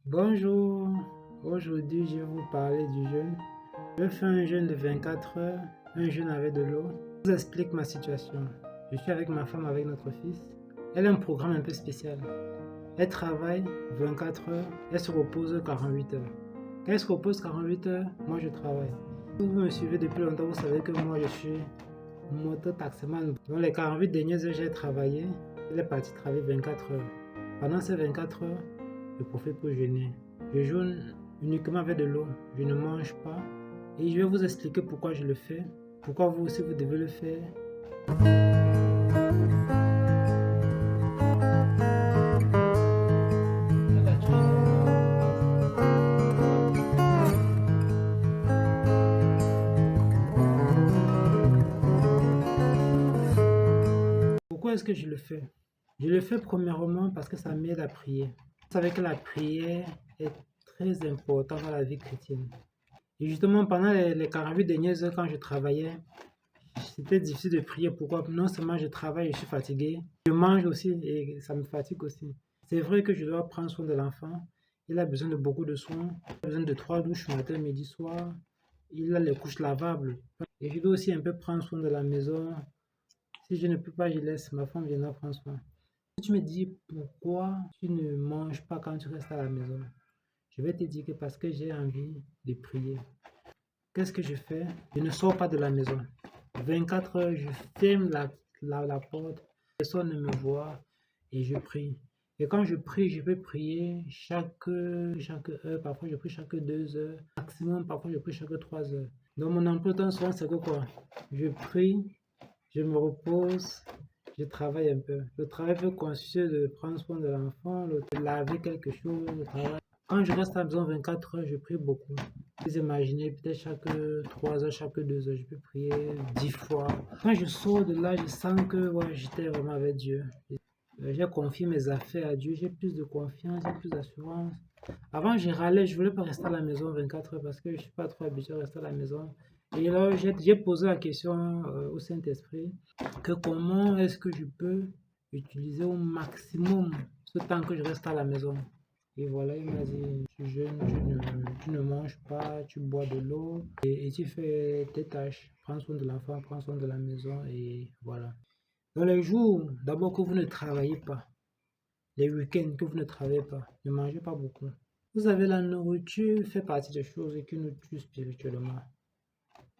Bonjour, aujourd'hui je vais vous parler du jeûne. Je fais un jeûne de 24 heures, un jeûne avec de l'eau. Je vous explique ma situation. Je suis avec ma femme, avec notre fils. Elle a un programme un peu spécial. Elle travaille 24 heures, elle se repose 48 heures. Quand elle se repose 48 heures, moi je travaille. Si vous me suivez depuis longtemps, vous savez que moi je suis mototaximan. Dans les 48 dernières heures, j'ai travaillé. Elle est partie travailler 24 heures. Pendant ces 24 heures, je profite pour jeûner. Je jeûne uniquement avec de l'eau. Je ne mange pas. Et je vais vous expliquer pourquoi je le fais. Pourquoi vous aussi vous devez le faire. Pourquoi est-ce que je le fais? Je le fais premièrement parce que ça m'aide à prier. Vous savez que la prière est très importante dans la vie chrétienne. Et justement, pendant les 48 dernières heures, quand je travaillais, c'était difficile de prier. Pourquoi? Non seulement je travaille, je suis fatigué, je mange aussi et ça me fatigue aussi. C'est vrai que je dois prendre soin de l'enfant. Il a besoin de beaucoup de soins. Il a besoin de 3 douches matin, midi, soir. Il a les couches lavables. Et je dois aussi un peu prendre soin de la maison. Si je ne peux pas, je laisse. Ma femme viendra prendre soin. Tu me dis pourquoi tu ne manges pas quand tu restes à la maison. Je vais te dire que parce que j'ai envie de prier. Qu'est-ce que je fais? Je ne sors pas de la maison. 24 heures, je ferme la porte, personne ne me voit et je prie. Et quand je prie, je peux prier chaque heure, parfois je prie chaque 2 heures, maximum, parfois je prie chaque 3 heures. Donc mon emploi de temps souvent c'est que quoi? Je prie, je me repose, je travaille un peu. Le travail peut consister de prendre soin de l'enfant, de laver quelque chose, le travail. Quand je reste à la maison 24 heures, je prie beaucoup. Vous imaginez, peut-être chaque 3 heures, chaque 2 heures, je peux prier 10 fois. Quand je sors de là, je sens que ouais, j'étais vraiment avec Dieu. J'ai confié mes affaires à Dieu, j'ai plus de confiance, j'ai plus d'assurance. Avant, je râlais, je voulais pas rester à la maison 24 heures parce que je suis pas trop habitué à rester à la maison. Et là, j'ai posé la question au Saint-Esprit que comment est-ce que je peux utiliser au maximum ce temps que je reste à la maison. Et voilà, il m'a dit, tu jeûnes, tu ne manges pas, tu bois de l'eau et tu fais tes tâches. Prends soin de l'enfant, prends soin de la maison et voilà. Dans les jours, d'abord que vous ne travaillez pas, les week-ends que vous ne travaillez pas, ne mangez pas beaucoup. Vous savez, la nourriture fait partie des choses qui nous tuent spirituellement.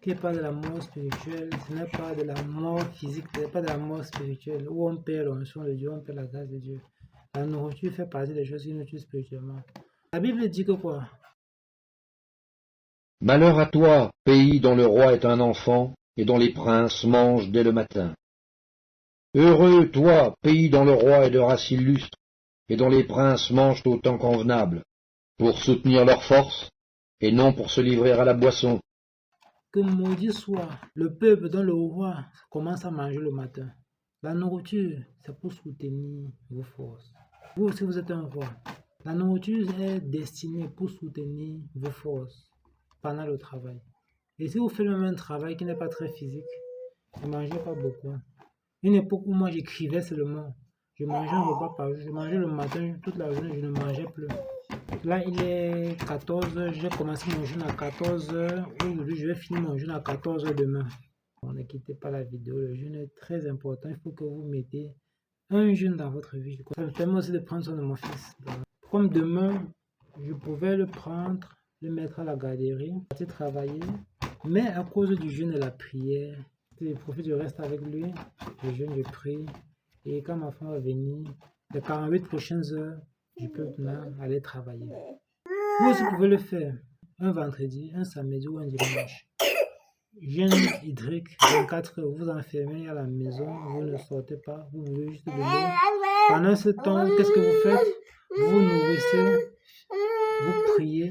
Qui n'est pas de la mort spirituelle, ce n'est pas de la mort physique, ce n'est pas de la mort spirituelle, où on perd l'onction de Dieu, on perd la grâce de Dieu. La nourriture fait partie des choses qui nous tuent spirituellement. La Bible dit que quoi? Malheur à toi, pays dont le roi est un enfant, et dont les princes mangent dès le matin. Heureux, toi, pays dont le roi est de race illustre, et dont les princes mangent au temps convenable, pour soutenir leur force, et non pour se livrer à la boisson. Que maudit soit le peuple dont le roi commence à manger le matin. La nourriture, c'est pour soutenir vos forces. Vous aussi, vous êtes un roi. La nourriture est destinée pour soutenir vos forces pendant le travail. Et si vous faites même un travail qui n'est pas très physique, ne mangez pas beaucoup. Une époque où moi j'écrivais seulement, je mangeais un repas par jour, je mangeais le matin, toute la journée, je ne mangeais plus. Là, il est 14 heures, j'ai commencé mon jeûne à 14 heures. Aujourd'hui, je vais finir mon jeûne à 14 heures demain. Ne quittez pas la vidéo, le jeûne est très important. Il faut que vous mettez un jeûne dans votre vie. Ça me permet aussi de prendre soin de mon fils. Comme demain, je pouvais le prendre, le mettre à la garderie, partir travailler. Mais à cause du jeûne et la prière, je profite, je reste avec lui, je jeûne, je prie. Et quand ma femme va venir, les 48 prochaines heures, je peux maintenant aller travailler. Vous aussi pouvez le faire un vendredi, un samedi ou un dimanche. Jeûne hydrique, 24 heures, vous enfermez à la maison, vous ne sortez pas, vous buvez juste de l'eau. Pendant ce temps, qu'est-ce que vous faites? Vous vous nourrissez, vous priez.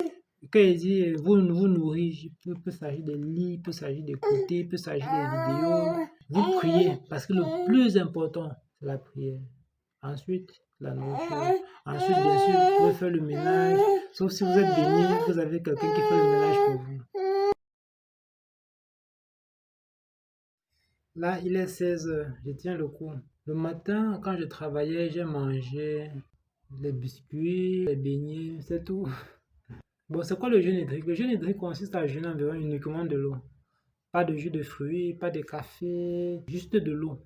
Quand il dit vous vous nourrir, il peut s'agir de lire, il peut s'agir d'écouter, il peut s'agir des vidéos. Vous priez parce que le plus important, c'est la prière. Ensuite, la nourriture. Ensuite, bien sûr, vous pouvez faire le ménage. Sauf si vous êtes béni, vous avez quelqu'un qui fait le ménage pour vous. Là, il est 16 heures. Je tiens le coup. Le matin, quand je travaillais, j'ai mangé les biscuits, les beignets, c'est tout. Bon, c'est quoi le jeûne hydrique? Le jeûne hydrique consiste à jeûner environ uniquement de l'eau. Pas de jus de fruits, pas de café, juste de l'eau.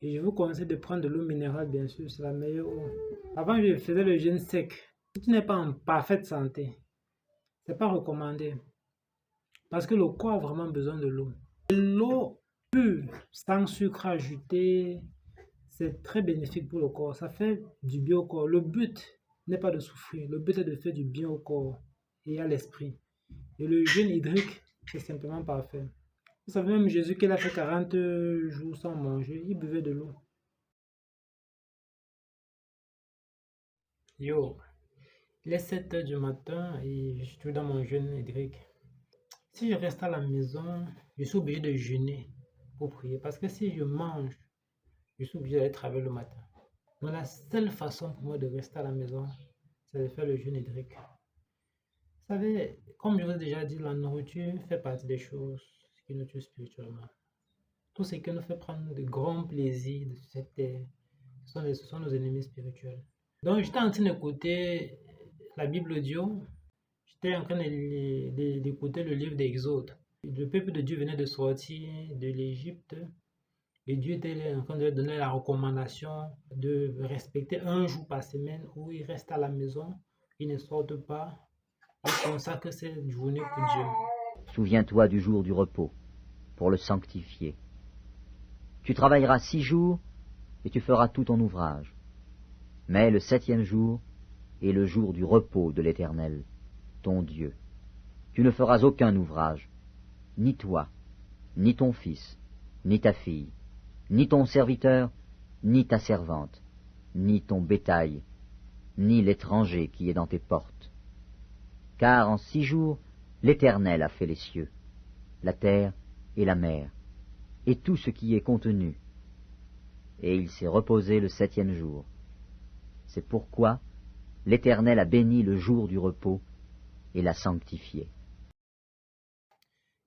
Et je vous conseille de prendre de l'eau minérale, bien sûr, c'est la meilleure eau. Avant, je faisais le jeûne sec. Si tu n'es pas en parfaite santé, c'est pas recommandé. Parce que le corps a vraiment besoin de l'eau. L'eau pure, sans sucre ajouté, c'est très bénéfique pour le corps. Ça fait du bien au corps. Le but n'est pas de souffrir. Le but est de faire du bien au corps et à l'esprit. Et le jeûne hydrique, c'est simplement parfait. Vous savez, même Jésus, qu'il a fait 40 jours sans manger, il buvait de l'eau. Yo, il est 7 heures du matin et je suis dans mon jeûne hydrique. Si je reste à la maison, je suis obligé de jeûner pour prier. Parce que si je mange, je suis obligé d'aller travailler le matin. Donc la seule façon pour moi de rester à la maison, c'est de faire le jeûne hydrique. Vous savez, comme je vous ai déjà dit, la nourriture fait partie des choses qui nous tuent spirituellement. Tout ce qui nous fait prendre de grands plaisirs de cette terre, ce sont nos ennemis spirituels. Donc j'étais en train d'écouter la Bible audio. J'étais en train d'écouter le livre d'Exode. Le peuple de Dieu venait de sortir de l'Égypte et Dieu était en train de leur donner la recommandation de respecter un jour par semaine où ils restent à la maison, ils ne sortent pas, ils consacrent cette journée pour Dieu. Souviens-toi du jour du repos, pour le sanctifier. Tu travailleras 6 jours, et tu feras tout ton ouvrage. Mais le 7e jour est le jour du repos de l'Éternel, ton Dieu. Tu ne feras aucun ouvrage, ni toi, ni ton fils, ni ta fille, ni ton serviteur, ni ta servante, ni ton bétail, ni l'étranger qui est dans tes portes. Car en 6 jours, l'Éternel a fait les cieux, la terre et la mer, et tout ce qui est contenu. Et il s'est reposé le 7e jour. C'est pourquoi l'Éternel a béni le jour du repos et l'a sanctifié.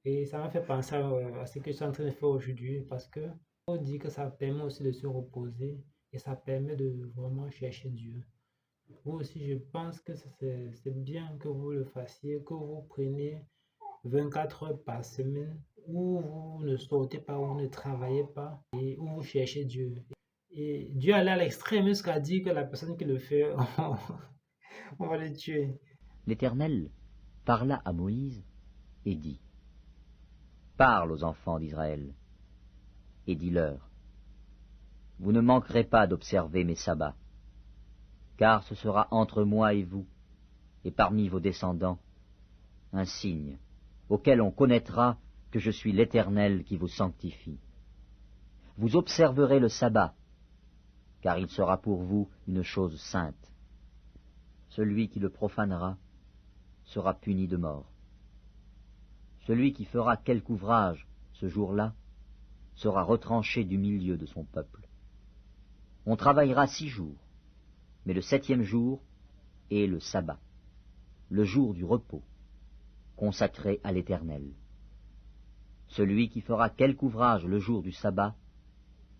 Et ça m'a fait penser à ce que je suis en train de faire aujourd'hui parce que on dit que ça permet aussi de se reposer et ça permet de vraiment chercher Dieu. Vous aussi, je pense que c'est bien que vous le fassiez, que vous preniez 24 heures par semaine où vous ne sortez pas, où vous ne travaillez pas et où vous cherchez Dieu. Et Dieu allait à l'extrême jusqu'à dire que la personne qui le fait, on va le tuer. L'Éternel parla à Moïse et dit, « Parle aux enfants d'Israël, et dis-leur, vous ne manquerez pas d'observer mes sabbats, car ce sera entre moi et vous, et parmi vos descendants, un signe auquel on connaîtra que je suis l'Éternel qui vous sanctifie. Vous observerez le sabbat, car il sera pour vous une chose sainte. Celui qui le profanera sera puni de mort. Celui qui fera quelque ouvrage ce jour-là sera retranché du milieu de son peuple. On travaillera 6 jours, mais le 7e jour est le sabbat, le jour du repos, consacré à l'Éternel. Celui qui fera quelque ouvrage le jour du sabbat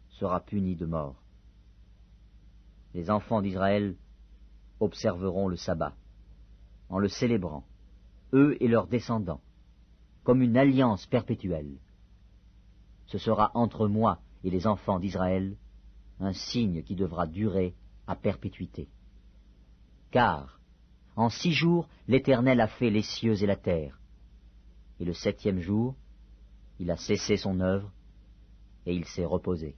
sera puni de mort. Les enfants d'Israël observeront le sabbat, en le célébrant, eux et leurs descendants, comme une alliance perpétuelle. Ce sera entre moi et les enfants d'Israël un signe qui devra durer à perpétuité. Car, en 6 jours, l'Éternel a fait les cieux et la terre, et le 7e jour, il a cessé son œuvre, et il s'est reposé.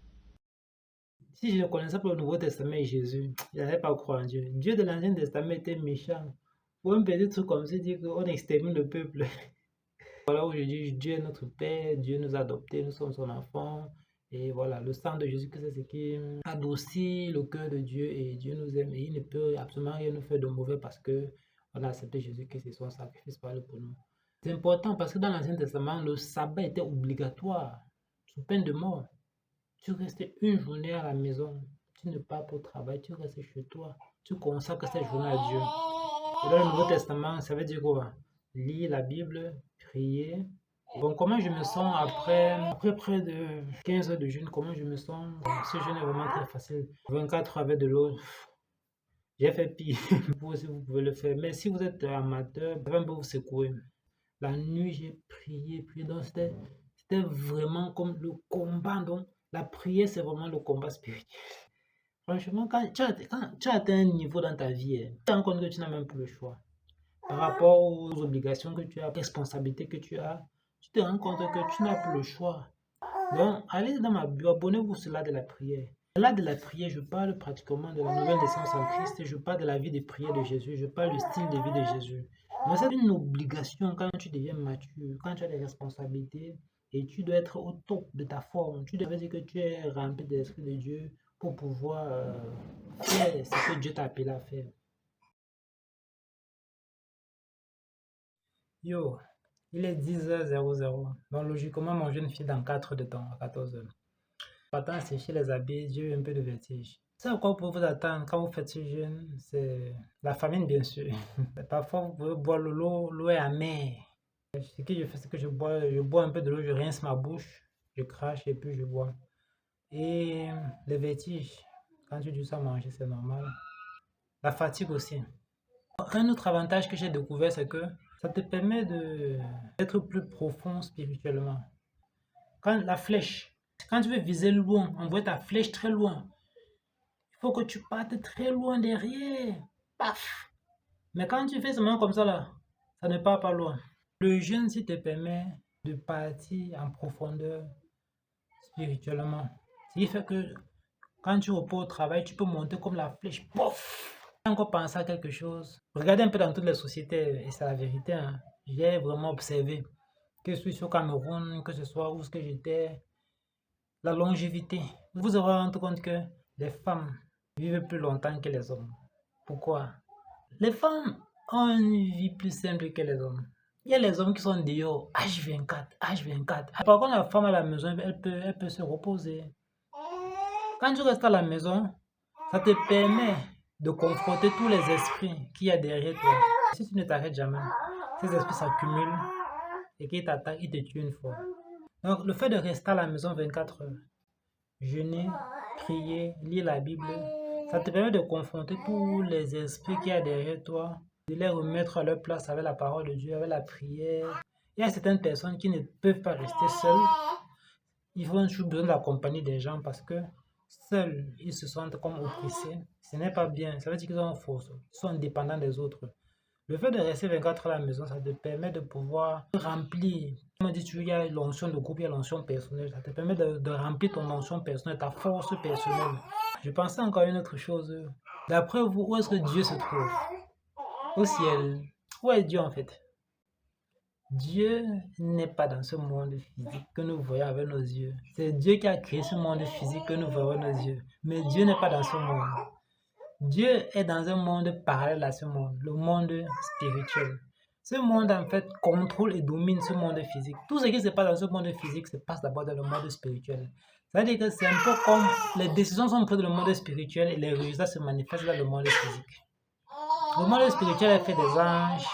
Si je ne connaissais pas le Nouveau Testament et Jésus, je n'allais pas croire en Dieu. Dieu de l'Ancien Testament était méchant. Pour un petit truc comme ça, dire qu'on extermine le peuple. Voilà, aujourd'hui, Dieu est notre Père, Dieu nous a adoptés, nous sommes son enfant. Et voilà, le sang de Jésus, c'est ce qui adoucit le cœur de Dieu et Dieu nous aime. Et il ne peut absolument rien nous faire de mauvais parce que on a accepté Jésus, que c'est son sacrifice pour nous. C'est important parce que dans l'Ancien Testament, le sabbat était obligatoire, sous peine de mort. Tu restes une journée à la maison, tu ne pars pas au travail, tu restes chez toi, tu consacres cette journée à Dieu. Et dans le Nouveau Testament, ça veut dire quoi? Lire la Bible, prier. Bon, comment je me sens après près de 15 heures de jeûne, comment je me sens? Ce jeûne est vraiment très facile. 24 heures avec de l'eau, J'ai fait pire. Vous aussi, vous pouvez le faire. Mais si vous êtes amateur, vous pouvez un peu vous secouer. La nuit, j'ai prié, prié. Donc, c'était vraiment comme le combat. Donc, la prière, c'est vraiment le combat spirituel. Franchement, quand tu as atteint un niveau dans ta vie, tu te rends compte que tu n'as même plus le choix. Par rapport aux obligations que tu as, aux responsabilités que tu as, tu te rends compte que tu n'as plus le choix. Donc, allez dans ma bio, abonnez-vous sur l'art de la prière. L'art de la prière, je parle pratiquement de la nouvelle naissance en Christ, je parle de la vie de prière de Jésus, je parle du style de vie de Jésus. Donc, c'est une obligation quand tu deviens mature, quand tu as des responsabilités et tu dois être au top de ta forme. Tu dois dire que tu es rempli de l'Esprit de Dieu pour pouvoir faire ce que Dieu t'a appelé à faire. Yo, il est 10h00. Donc logiquement, mon jeune fille dans 4 heures de temps, à 14h. Partant sécher les habits, j'ai eu un peu de vertige. C'est quoi pour vous attendre quand vous faites ce jeûne? C'est la famine, bien sûr. Parfois, vous pouvez boire l'eau est amère. Ce que je fais, c'est que je bois un peu de l'eau, je rince ma bouche, je crache et puis je bois. Et le vertige, quand tu dis ça manger, c'est normal. La fatigue aussi. Un autre avantage que j'ai découvert, c'est que ça te permet d'être plus profond spirituellement. Quand tu veux viser loin, envoyer ta flèche très loin, il faut que tu partes très loin derrière. Paf! Mais quand tu fais seulement comme ça là, ça ne part pas loin. Le jeûne, s'il te permet de partir en profondeur spirituellement. Ce qui fait que quand tu reposes au travail, tu peux monter comme la flèche. Pouf! Encore penser à quelque chose. Regardez un peu dans toutes les sociétés, et c'est la vérité, hein. J'ai vraiment observé que ce soit au Cameroun, que ce soit où ce que j'étais, la longévité. Vous aurez rendu compte que les femmes vivent plus longtemps que les hommes. Pourquoi? Les femmes ont une vie plus simple que les hommes. Il y a les hommes qui sont dehors, H24. Par contre, la femme à la maison, elle peut se reposer. Quand tu restes à la maison, ça te permet de confronter tous les esprits qu'il y a derrière toi. Si tu ne t'arrêtes jamais, ces esprits s'accumulent et qu'ils t'attaquent, ils te tuent une fois. Donc, le fait de rester à la maison 24 heures, jeûner, prier, lire la Bible, ça te permet de confronter tous les esprits qu'il y a derrière toi, de les remettre à leur place avec la parole de Dieu, avec la prière. Il y a certaines personnes qui ne peuvent pas rester seules. Ils ont toujours besoin de la compagnie des gens parce que seuls, ils se sentent comme oppressés. Ce n'est pas bien. Ça veut dire qu'ils ont force. Ils sont dépendants des autres. Le fait de rester 24 heures à la maison, ça te permet de pouvoir remplir. Comme on dit, il y a l'onction de groupe, il y a l'onction personnelle. Ça te permet de remplir ton onction personnelle, ta force personnelle. Je pensais encore à une autre chose. D'après vous, où est-ce que Dieu se trouve? Au ciel. Où est Dieu en fait? Dieu n'est pas dans ce monde physique que nous voyons avec nos yeux. C'est Dieu qui a créé ce monde physique que nous voyons avec nos yeux. Mais Dieu n'est pas dans ce monde. Dieu est dans un monde parallèle à ce monde, le monde spirituel. Ce monde, en fait, contrôle et domine ce monde physique. Tout ce qui se passe dans ce monde physique se passe d'abord dans le monde spirituel. C'est-à-dire que c'est un peu comme les décisions sont prises dans le monde spirituel et les résultats se manifestent dans le monde physique. Le monde spirituel est fait des anges,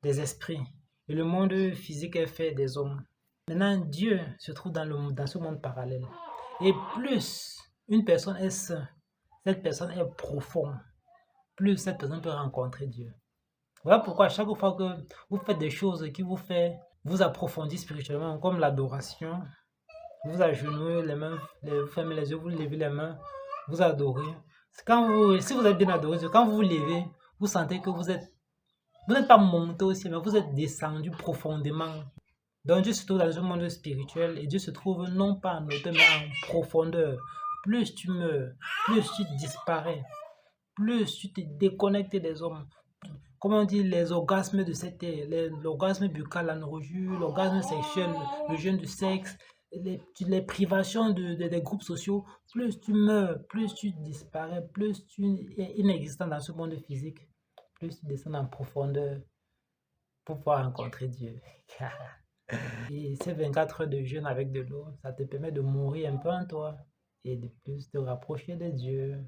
des esprits. Et le monde physique est fait des hommes. Maintenant, Dieu se trouve dans ce monde parallèle. Et plus une personne est sainte, cette personne est profonde, plus cette personne peut rencontrer Dieu. Voilà pourquoi à chaque fois que vous faites des choses qui vous approfondir spirituellement, comme l'adoration, vous agenouillez les mains, vous fermez les yeux, vous levez les mains, vous adorez. Si vous êtes bien adoré, quand vous vous levez, vous sentez que vous n'êtes pas monté aussi, mais vous êtes descendu profondément. Donc Dieu se trouve dans un monde spirituel et Dieu se trouve non pas en hauteur, mais en profondeur. Plus tu meurs, plus tu disparais, plus tu te déconnectes des hommes. Comme on dit, les orgasmes de cette terre, l'orgasme buccal, la nourriture, l'orgasme sexuel, le jeûne du sexe, les privations des groupes sociaux, plus tu meurs, plus tu disparais, plus tu es inexistant dans ce monde physique, plus tu descends en profondeur pour pouvoir rencontrer Dieu. Et ces 24 heures de jeûne avec de l'eau, ça te permet de mourir un peu en toi et de plus te rapprocher de Dieu.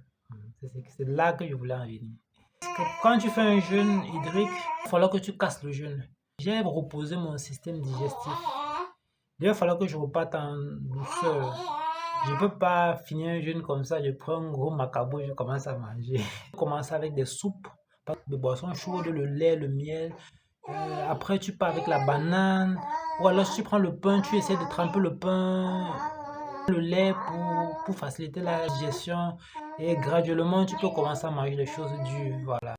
C'est là que je voulais en venir. Quand tu fais un jeûne hydrique, il va falloir que tu casses le jeûne. J'ai reposé mon système digestif. Il va falloir que je reparte en douceur. Je ne peux pas finir un jeûne comme ça, je prends un gros macabo, je commence à manger. Je commence avec des soupes, des boissons chaudes, le lait, le miel. Après, tu pars avec la banane. Ou alors, si tu prends le pain, tu essaies de tremper le pain, le lait pour faciliter la digestion. Et graduellement, tu peux commencer à manger des choses dures. Voilà.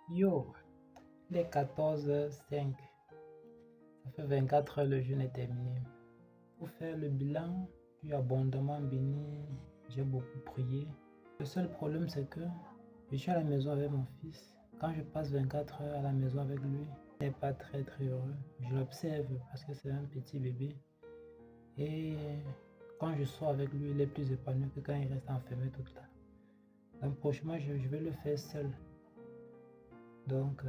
Yo, il est 14h05. Ça fait 24 heures, le jeûne est terminé. Pour faire le bilan, je suis abondamment béni, j'ai beaucoup prié. Le seul problème, c'est que je suis à la maison avec mon fils. Quand je passe 24 heures à la maison avec lui, il n'est pas très heureux. Je l'observe parce que c'est un petit bébé. Et quand je sors avec lui, il est plus épanoui que quand il reste enfermé tout le temps. Donc prochainement, je vais le faire seul. Donc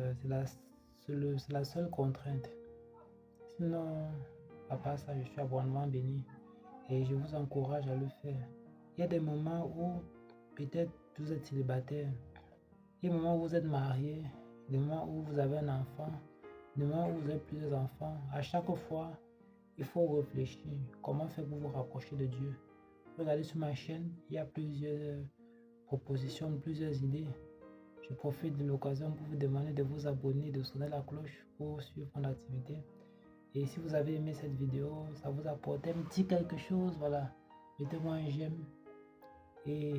c'est la seule contrainte. Sinon, à part ça, je suis abondamment béni. Et je vous encourage à le faire. Il y a des moments où peut-être vous êtes célibataire, il y a des moments où vous êtes marié, des moments où vous avez un enfant, des moments où vous avez plusieurs enfants. À chaque fois, il faut réfléchir comment faire pour vous rapprocher de Dieu. Regardez sur ma chaîne, il y a plusieurs propositions, plusieurs idées. Je profite de l'occasion pour vous demander de vous abonner, de sonner la cloche pour suivre mon activité. Et si vous avez aimé cette vidéo, ça vous apporte un petit quelque chose, voilà, mettez-moi un j'aime. Et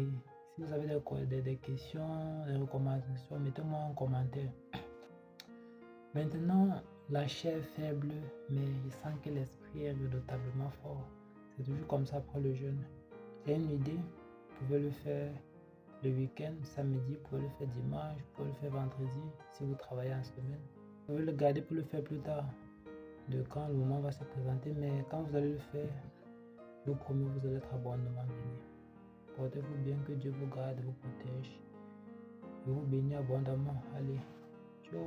si vous avez des questions, des recommandations, mettez-moi un commentaire. Maintenant, la chair est faible, mais je sens que l'esprit est redoutablement fort. C'est toujours comme ça pour le jeûne. C'est une idée, vous pouvez le faire le week-end, samedi, vous pouvez le faire dimanche, vous pouvez le faire vendredi, si vous travaillez en semaine. Vous pouvez le garder pour le faire plus tard, de quand le moment va se présenter, mais quand vous allez le faire, je vous promets, vous allez être abondamment béni. Portez-vous bien, que Dieu vous garde, vous protège, et vous bénisse abondamment. Allez, ciao.